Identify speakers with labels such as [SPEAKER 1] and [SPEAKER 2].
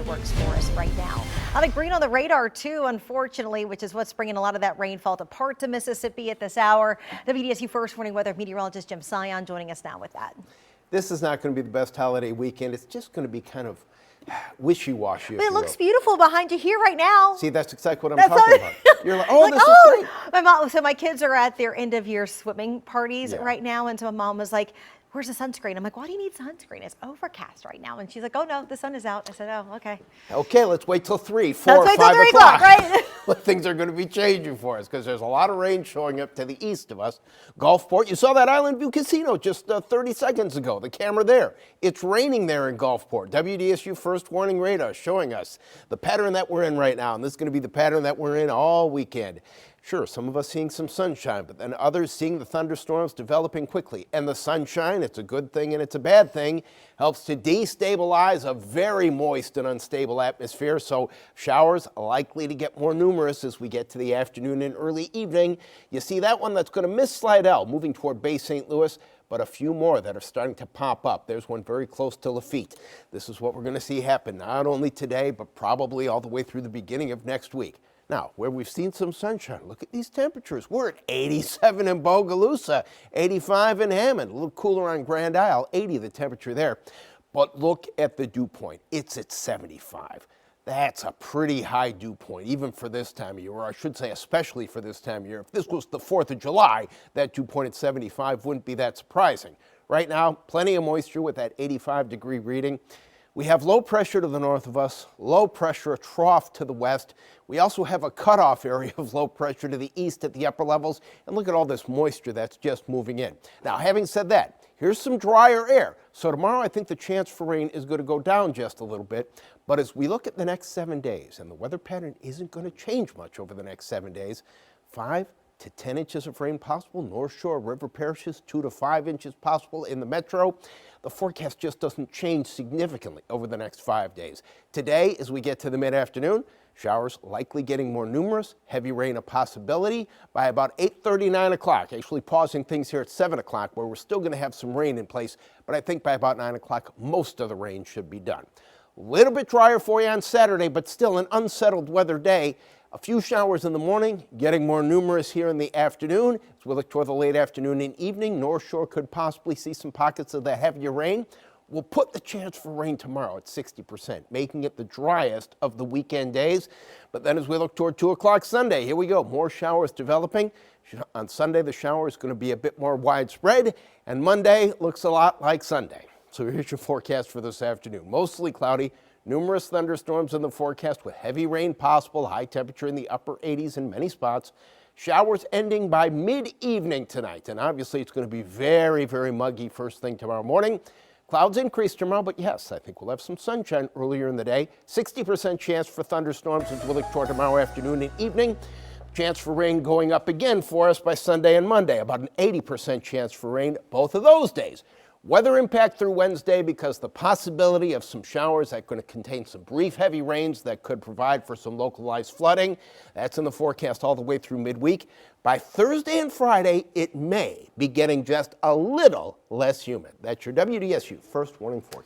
[SPEAKER 1] works for us right now. A lot of green on the radar too, unfortunately, which is what's bringing a lot of that rainfall to parts of Mississippi at this hour. WDSU First Warning Weather meteorologist Jim Sion joining us now with that.
[SPEAKER 2] This is not going to be the best holiday weekend. It's just going to be kind of wishy-washy.
[SPEAKER 1] But it looks beautiful behind you here right now.
[SPEAKER 2] See, that's exactly what I'm talking about. You're like, oh,
[SPEAKER 1] like,
[SPEAKER 2] this is great.
[SPEAKER 1] So my kids are at their end of year swimming parties right now, and so my mom was like, where's the sunscreen? I'm like, why do you need sunscreen? It's overcast right now. And she's like, oh no, the sun is out. I said, oh, okay.
[SPEAKER 2] Okay, let's wait till 3, 4, 5 o'clock.
[SPEAKER 1] Right?
[SPEAKER 2] Things are going to be changing for us because there's a lot of rain showing up to the east of us. Gulfport, you saw that Island View Casino just 30 seconds ago. The camera there. It's raining there in Gulfport. WDSU First Warning Radar showing us the pattern that we're in right now. And this is going to be the pattern that we're in all weekend. Sure, some of us seeing some sunshine, but then others seeing the thunderstorms developing quickly. And the sunshine, it's a good thing and it's a bad thing, helps to destabilize a very moist and unstable atmosphere. So showers likely to get more numerous as we get to the afternoon and early evening. You see that one that's going to miss Slidell, moving toward Bay St. Louis, but a few more that are starting to pop up. There's one very close to Lafitte. This is what we're going to see happen not only today, but probably all the way through the beginning of next week. Now, where we've seen some sunshine, look at these temperatures. We're at 87 in Bogalusa, 85 in Hammond, a little cooler on Grand Isle, 80 the temperature there. But look at the dew point. It's at 75. That's a pretty high dew point, even for this time of year, or I should say especially for this time of year. If this was the 4th of July, that dew point at 75 wouldn't be that surprising. Right now, plenty of moisture with that 85-degree reading. We have low pressure to the north of us, low pressure, a trough to the west. We also have a cutoff area of low pressure to the east at the upper levels. And look at all this moisture that's just moving in. Now, having said that, here's some drier air. So tomorrow, I think the chance for rain is going to go down just a little bit. But as we look at the next 7 days, and the weather pattern isn't going to change much over the next 7 days, 5 to 10 inches of rain possible. North Shore river parishes, 2 to 5 inches possible in the metro. The forecast just doesn't change significantly over the next 5 days. Today, as we get to the mid-afternoon, showers likely getting more numerous, heavy rain a possibility by about 8:30, 9 o'clock. Actually pausing things here at 7 o'clock where we're still going to have some rain in place, but I think by about 9 o'clock, most of the rain should be done. A little bit drier for you on Saturday, but still an unsettled weather day. A few showers in the morning, getting more numerous here in the afternoon. As we look toward the late afternoon and evening, North Shore could possibly see some pockets of the heavier rain. We'll put the chance for rain tomorrow at 60%, making it the driest of the weekend days. But then as we look toward 2 o'clock Sunday, here we go, more showers developing. On Sunday, the shower is going to be a bit more widespread, and Monday looks a lot like Sunday. So here's your forecast for this afternoon. Mostly cloudy. Numerous thunderstorms in the forecast with heavy rain possible, high temperature in the upper 80s in many spots. Showers ending by mid-evening tonight. And obviously it's going to be very, very muggy first thing tomorrow morning. Clouds increase tomorrow, but yes, I think we'll have some sunshine earlier in the day. 60% chance for thunderstorms as we look toward tomorrow afternoon and evening. Chance for rain going up again for us by Sunday and Monday. About an 80% chance for rain both of those days. Weather impact through Wednesday because the possibility of some showers that are going to contain some brief heavy rains that could provide for some localized flooding. That's in the forecast all the way through midweek. By Thursday and Friday, it may be getting just a little less humid. That's your WDSU First Warning Forecast.